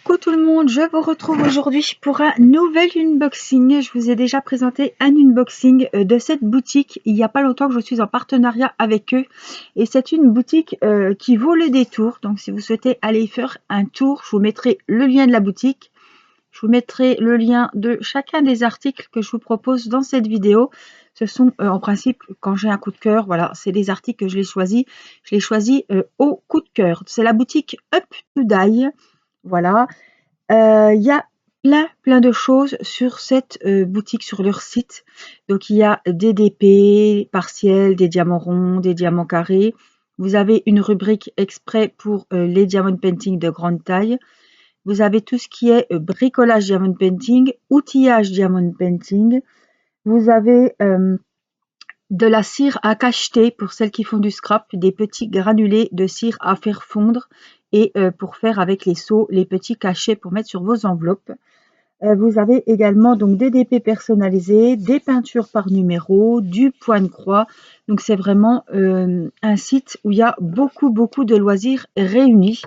Coucou tout le monde, je vous retrouve aujourd'hui pour un nouvel unboxing. Je vous ai déjà présenté un unboxing de cette boutique. Il n'y a pas longtemps que je suis en partenariat avec eux. Et c'est une boutique qui vaut le détour. Donc si vous souhaitez aller y faire un tour, je vous mettrai le lien de la boutique. Je vous mettrai le lien de chacun des articles que je vous propose dans cette vidéo. Ce sont en principe, quand j'ai un coup de cœur, voilà, c'est les articles que je les choisis. Je les choisis au coup de cœur. C'est la boutique Up to Die. Voilà, il y a plein de choses sur cette boutique, sur leur site. Donc il y a des DP partiels, des diamants ronds, des diamants carrés. Vous avez une rubrique exprès pour les diamond painting de grande taille. Vous avez tout ce qui est bricolage diamond painting, outillage diamond painting. Vous avez de la cire à cacheter pour celles qui font du scrap, des petits granulés de cire à faire fondre et pour faire avec les seaux, les petits cachets pour mettre sur vos enveloppes. Vous avez également donc des DP personnalisés, des peintures par numéro, du point de croix. Donc c'est vraiment un site où il y a beaucoup de loisirs réunis.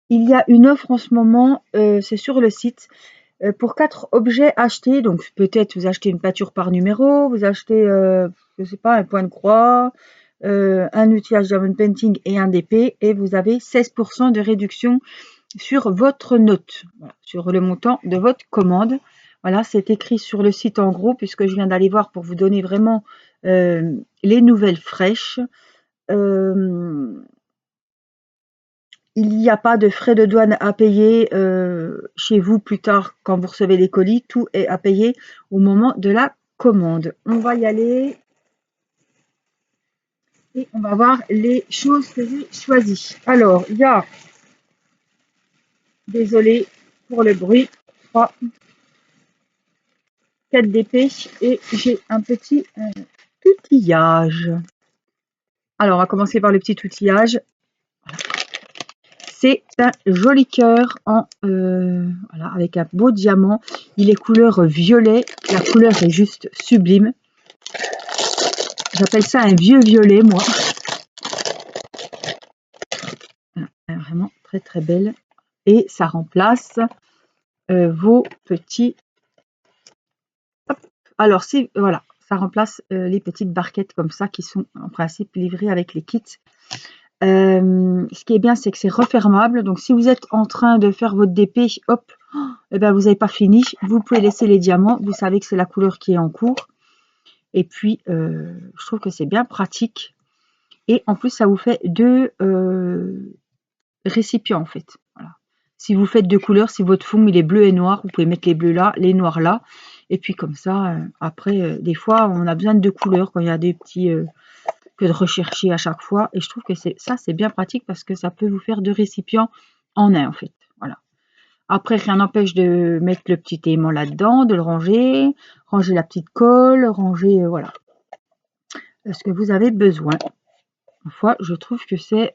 Il y a une offre en ce moment, c'est sur le site, pour 4 objets achetés. Donc peut-être vous achetez une peinture par numéro, vous achetez, je sais pas, un point de croix, un outillage diamond painting et un DP, et vous avez 16% de réduction sur votre note, voilà, sur le montant de votre commande. Voilà, c'est écrit sur le site en gros, puisque je viens d'aller voir pour vous donner vraiment les nouvelles fraîches. Il n'y a pas de frais de douane à payer chez vous plus tard quand vous recevez les colis. Tout est à payer au moment de la commande. On va y aller et on va voir les choses que j'ai choisies. Alors, il y a, désolé pour le bruit, 3, 4 DP et j'ai un petit outillage. Alors, on va commencer par le petit outillage. C'est un joli cœur en voilà, avec un beau diamant. Il est couleur violet. La couleur est juste sublime. J'appelle ça un vieux violet, moi. Voilà, vraiment très belle. Et ça remplace vos petits... Hop. Alors, si voilà, ça remplace les petites barquettes comme ça qui sont en principe livrées avec les kits. Ce qui est bien, c'est que c'est refermable. Donc, si vous êtes en train de faire votre DP, hop, et ben vous n'avez pas fini. Vous pouvez laisser les diamants. Vous savez que c'est la couleur qui est en cours. Et puis, je trouve que c'est bien pratique. Et en plus, ça vous fait 2 récipients, en fait. Voilà. Si vous faites 2 couleurs, si votre fond il est bleu et noir, vous pouvez mettre les bleus là, les noirs là. Et puis comme ça, après, des fois, on a besoin de 2 couleurs quand il y a des petits... que de rechercher à chaque fois. Et je trouve que c'est bien pratique parce que ça peut vous faire 2 récipients en un, en fait. Voilà. Après, rien n'empêche de mettre le petit aimant là-dedans, de le ranger, ranger la petite colle, ranger, voilà, ce que vous avez besoin. Parfois, je trouve que c'est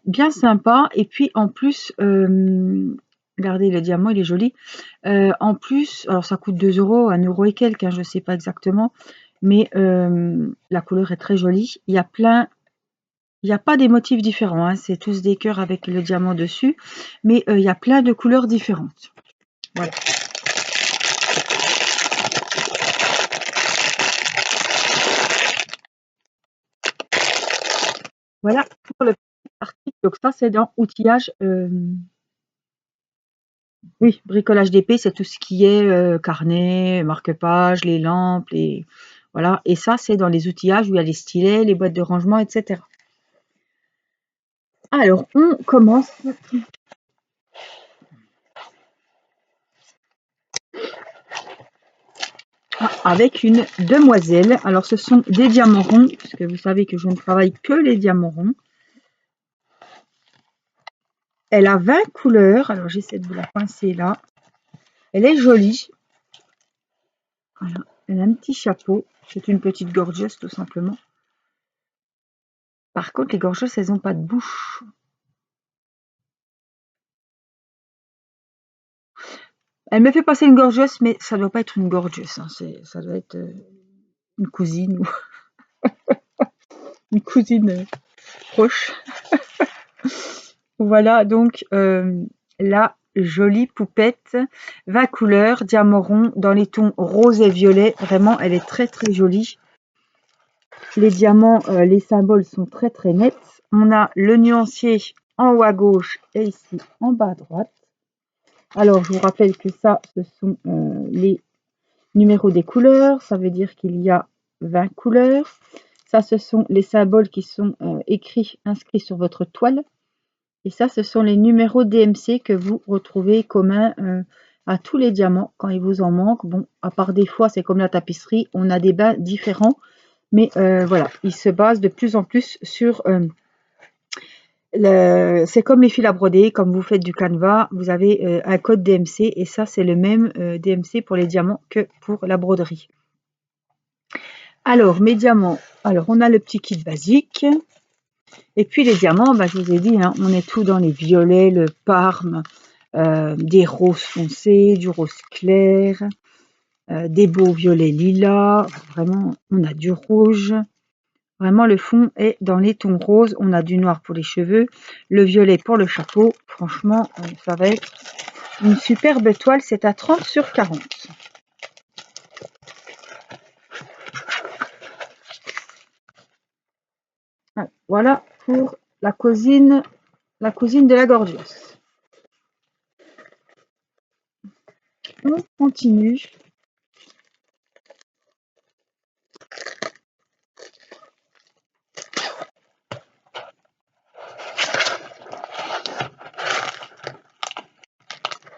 bien sympa. Et puis, en plus, regardez, le diamant, il est joli. En plus, alors ça coûte 2 €, 1 € et quelques, hein, je ne sais pas exactement. Mais la couleur est très jolie. Il y a plein... Il n'y a pas des motifs différents, hein, c'est tous des cœurs avec le diamant dessus, mais il y a plein de couleurs différentes. Voilà. Voilà pour le petit article. Donc ça, c'est dans outillage. Oui, bricolage d'épée, c'est tout ce qui est carnet, marque-page, les lampes, les... Voilà. Et ça, c'est dans les outillages où il y a les stylets, les boîtes de rangement, etc. Alors, on commence avec une demoiselle. Alors, ce sont des diamants ronds, puisque vous savez que je ne travaille que les diamants ronds. Elle a 20 couleurs. Alors, j'essaie de vous la pincer là. Elle est jolie. Voilà. Elle a un petit chapeau. C'est une petite gorgeuse, tout simplement. Par contre, les gorgeuses, elles n'ont pas de bouche. Elle me fait passer une gorgeuse, mais ça ne doit pas être une gorgeuse. Hein. Ça doit être une cousine ou une cousine proche. Voilà donc la jolie poupette 20 couleurs, diamant rond dans les tons rose et violet. Vraiment, elle est très très jolie. Les diamants, les symboles sont très très nets. On a le nuancier en haut à gauche et ici en bas à droite. Alors, je vous rappelle que ça, ce sont les numéros des couleurs. Ça veut dire qu'il y a 20 couleurs. Ça, ce sont les symboles qui sont inscrits sur votre toile. Et ça, ce sont les numéros DMC que vous retrouvez communs à tous les diamants quand il vous en manque. Bon, à part des fois, c'est comme la tapisserie, on a des bains différents. Mais voilà, ils se basent de plus en plus sur... c'est comme les fils à broder, comme vous faites du canevas, vous avez un code DMC et ça, c'est le même DMC pour les diamants que pour la broderie. Alors, mes diamants, alors on a le petit kit basique. Et puis les diamants, bah, je vous ai dit, hein, on est tout dans les violets, le parme, des roses foncés, du rose clair, des beaux violets lilas. Vraiment, on a du rouge. Vraiment, le fond est dans les tons roses. On a du noir pour les cheveux, le violet pour le chapeau. Franchement, ça va être une superbe toile. C'est à 30 sur 40. Voilà pour la cousine de la Gorgeous. On continue.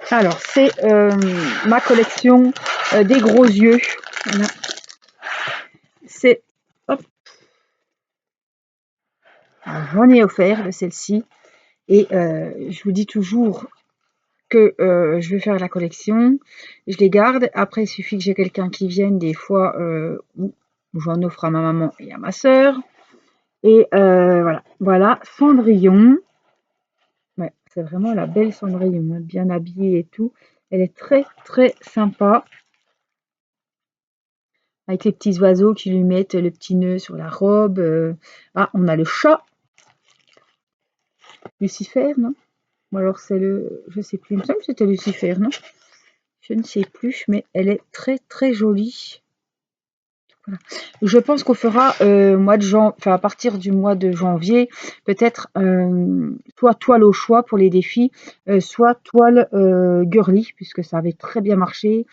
Alors, c'est ma collection des gros yeux. Voilà. C'est... Hop. J'en ai offert de celle-ci. Et je vous dis toujours que je vais faire la collection. Je les garde. Après, il suffit que j'ai quelqu'un qui vienne des fois où j'en offre à ma maman et à ma sœur. Et voilà. Voilà, Cendrillon. Ouais, c'est vraiment la belle Cendrillon, hein, bien habillée et tout. Elle est très très sympa. Avec les petits oiseaux qui lui mettent le petit nœud sur la robe. Ah, on a le chat. Lucifer, non? Ou alors c'est le... Je sais plus, il me semble que c'était Lucifer, non? Je ne sais plus, mais elle est très très jolie. Voilà. Je pense qu'on fera à partir du mois de janvier, peut-être soit toile au choix pour les défis, soit toile girly, puisque ça avait très bien marché.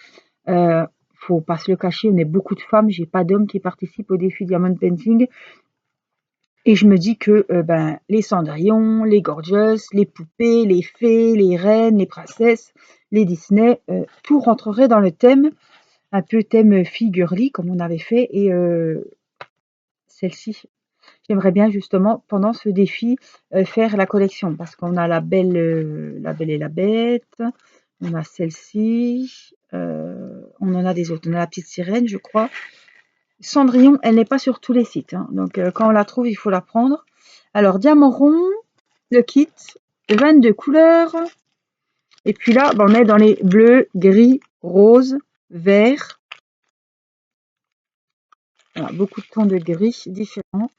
Faut pas se le cacher, on est beaucoup de femmes, j'ai pas d'hommes qui participent au défi Diamond Painting. Et je me dis que les cendrillons, les gorgeous, les poupées, les fées, les reines, les princesses, les Disney, tout rentrerait dans le thème, un peu thème fille girly comme on avait fait. Et celle-ci, j'aimerais bien justement pendant ce défi faire la collection parce qu'on a la belle et la bête, on a celle-ci, on en a des autres, on a la petite sirène je crois. Cendrillon, elle n'est pas sur tous les sites, hein, donc quand on la trouve, il faut la prendre. Alors, diamant rond, le kit, 22 couleurs. Et puis là, on est dans les bleus, gris, rose, vert. Voilà, beaucoup de tons de gris différents.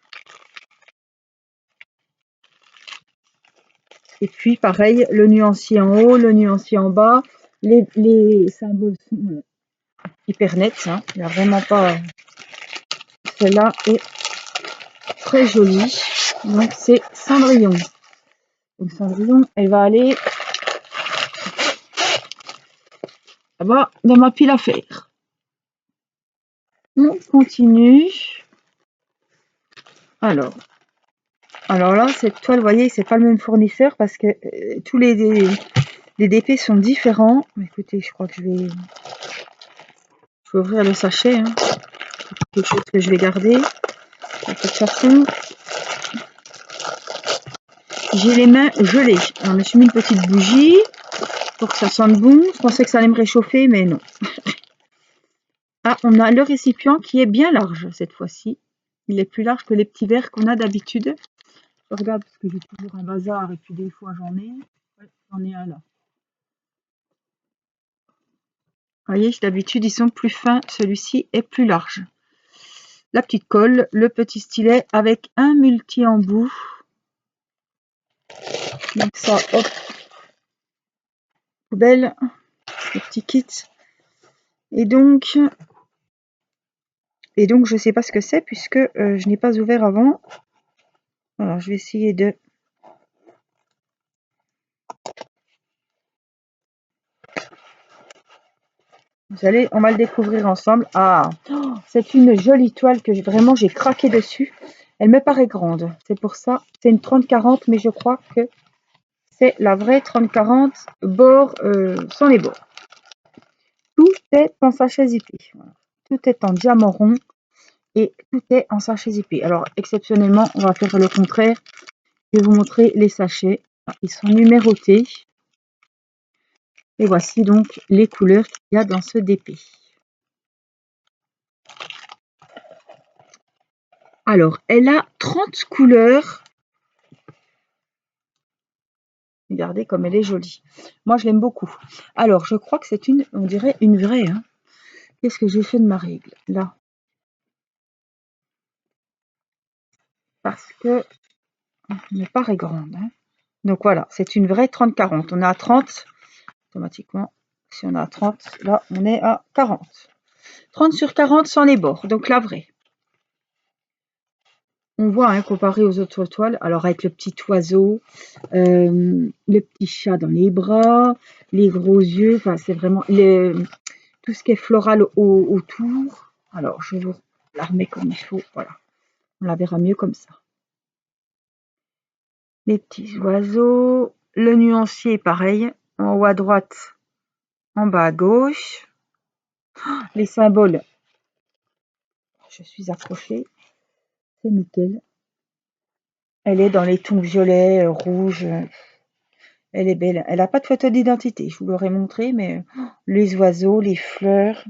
Et puis, pareil, le nuancier en haut, le nuancier en bas. Les symboles sont hyper nets. Hein. Il n'y a vraiment pas... Celle-là est très jolie. Donc, c'est Cendrillon. Donc, Cendrillon, elle va aller là-bas dans ma pile à faire. On continue. Alors là, cette toile, vous voyez, c'est pas le même fournisseur parce que tous les DP sont différents. Écoutez, je crois que je vais ouvrir le sachet. Hein. C'est quelque chose que je vais garder. De toute façon, j'ai les mains gelées. Alors, je me suis mis une petite bougie pour que ça sente bon. Je pensais que ça allait me réchauffer, mais non. Ah, on a le récipient qui est bien large cette fois-ci. Il est plus large que les petits verres qu'on a d'habitude. Je regarde parce que j'ai toujours un bazar et puis des fois j'en ai. Ouais, j'en ai un là. Vous voyez, d'habitude ils sont plus fins. Celui-ci est plus large. La petite colle, le petit stylet avec un multi-embout. Donc ça, hop, poubelle, le petit kit. Et donc je sais pas ce que c'est puisque je n'ai pas ouvert avant. Alors je vais essayer de... on va le découvrir ensemble. Ah, c'est une jolie toile que vraiment j'ai craqué dessus. Elle me paraît grande. C'est pour ça. C'est une 30-40, mais je crois que c'est la vraie 30-40 bord sans les bords. Tout est en sachet zippé. Voilà. Tout est en diamant rond et tout est en sachet zippé. Alors exceptionnellement, on va faire le contraire. Je vais vous montrer les sachets. Ils sont numérotés. Et voici donc les couleurs qu'il y a dans ce DP. Alors, elle a 30 couleurs. Regardez comme elle est jolie. Moi, je l'aime beaucoup. Alors, je crois que c'est une, on dirait une vraie. Hein. Qu'est-ce que j'ai fait de ma règle là? Parce que elle me paraît grande. Hein. Donc voilà, c'est une vraie 30-40. On est à 30. Automatiquement, si on est à 30, là, on est à 40. 30 sur 40 sans les bords. Donc la vraie. On voit, hein, comparé aux autres toiles, alors avec le petit oiseau, le petit chat dans les bras, les gros yeux, enfin c'est vraiment tout ce qui est floral autour. Alors je vous la remets comme il faut, voilà, on la verra mieux comme ça. Les petits oiseaux, le nuancier pareil, en haut à droite, en bas à gauche. Les symboles, je suis accrochée, c'est nickel. Elle est dans les tons violets, rouges. Elle est belle. Elle n'a pas de photo d'identité. Je vous l'aurais montré, mais les oiseaux, les fleurs.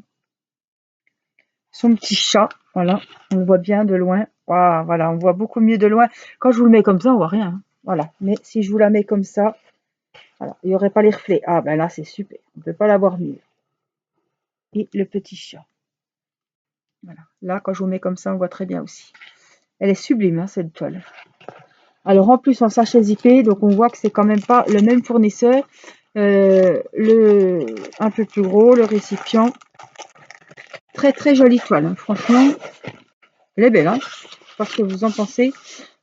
Son petit chat, voilà. On le voit bien de loin. Waouh, voilà, on voit beaucoup mieux de loin. Quand je vous le mets comme ça, on voit rien. Hein. Voilà. Mais si je vous la mets comme ça, voilà, il n'y aurait pas les reflets. Ah ben là, c'est super. On ne peut pas la voir mieux. Et le petit chat. Voilà. Là, quand je vous mets comme ça, on voit très bien aussi. Elle est sublime, hein, cette toile. Alors en plus en sachet zippé, donc on voit que c'est quand même pas le même fournisseur. Un peu plus gros, le récipient. Très très jolie toile, hein. Franchement, elle est belle. Hein. Je sais pas ce que vous en pensez,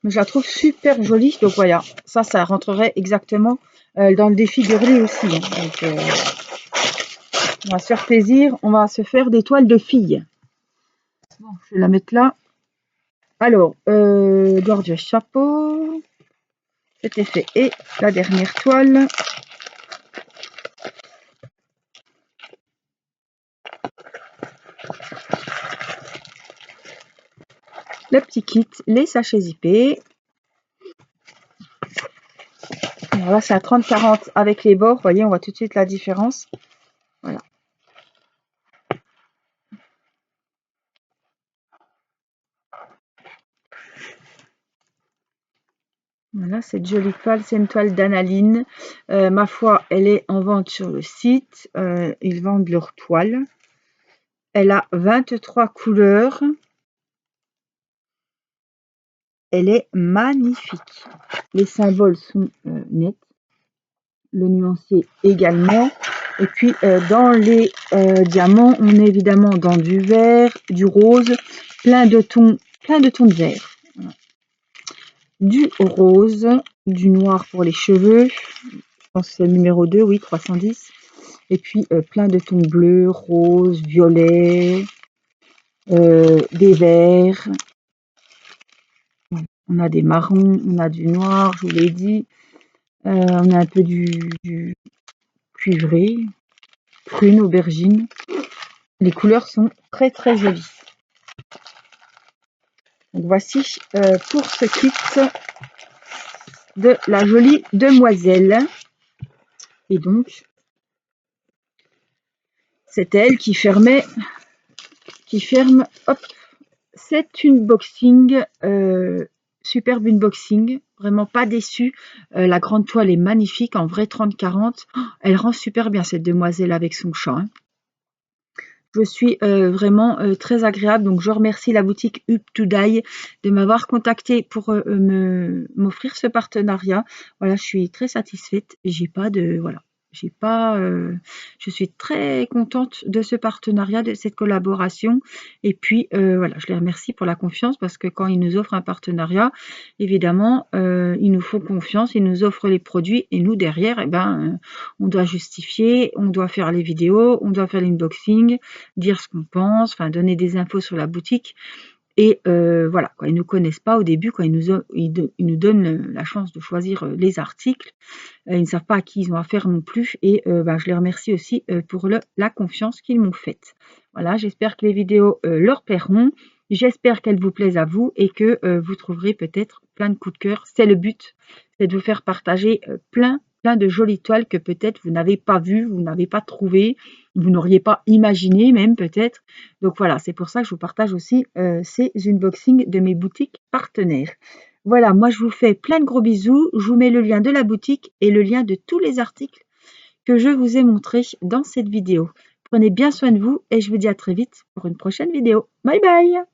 mais je la trouve super jolie. Donc voilà, ça rentrerait exactement dans le défi girly aussi. Hein. Donc, on va se faire plaisir, on va se faire des toiles de filles. Bon, je vais la mettre là. Alors, gorgeous chapeau. C'était fait. Et la dernière toile. Le petit kit, les sachets zippés. Alors là, c'est un 30-40 avec les bords. Vous voyez, on voit tout de suite la différence. Voilà. Voilà, cette jolie toile, c'est une toile d'Analine. Ma foi, elle est en vente sur le site. Ils vendent leur toile. Elle a 23 couleurs. Elle est magnifique. Les symboles sont nets. Le nuancier également. Et puis dans les diamants, on est évidemment dans du vert, du rose, plein de tons de vert. Voilà. Du rose, du noir pour les cheveux. Je pense que c'est le numéro 2, oui, 310. Et puis plein de tons bleus, roses, violets, des verts. On a des marrons, on a du noir, je vous l'ai dit. On a un peu du cuivré, prune, aubergine. Les couleurs sont très très jolies. Donc voici pour ce kit de la jolie demoiselle. Et donc, c'est elle qui ferme, hop, c'est unboxing, superbe unboxing, vraiment pas déçue. La grande toile est magnifique, en vrai 30-40. Oh, elle rend super bien cette demoiselle avec son chat. Hein. Je suis vraiment très agréable. Donc je remercie la boutique Up to Die de m'avoir contacté pour m'offrir ce partenariat. Voilà, je suis très satisfaite. J'ai pas de voilà, j'ai pas je suis très contente de ce partenariat, de cette collaboration. Et puis voilà, je les remercie pour la confiance parce que quand ils nous offrent un partenariat, évidemment, ils nous font confiance, ils nous offrent les produits et nous derrière, eh ben, on doit justifier, on doit faire les vidéos, on doit faire l'unboxing, dire ce qu'on pense, enfin donner des infos sur la boutique. Et voilà, quand ils ne nous connaissent pas au début, quand ils nous donnent la chance de choisir les articles, ils ne savent pas à qui ils ont affaire non plus. Et ben, je les remercie aussi pour la confiance qu'ils m'ont faite. Voilà, j'espère que les vidéos leur plairont. J'espère qu'elles vous plaisent à vous et que vous trouverez peut-être plein de coups de cœur. C'est le but, c'est de vous faire partager plein de jolies toiles que peut-être vous n'avez pas vues, vous n'avez pas trouvées, vous n'auriez pas imaginé même peut-être. Donc voilà, c'est pour ça que je vous partage aussi ces unboxings de mes boutiques partenaires. Voilà, moi je vous fais plein de gros bisous. Je vous mets le lien de la boutique et le lien de tous les articles que je vous ai montrés dans cette vidéo. Prenez bien soin de vous et je vous dis à très vite pour une prochaine vidéo. Bye bye!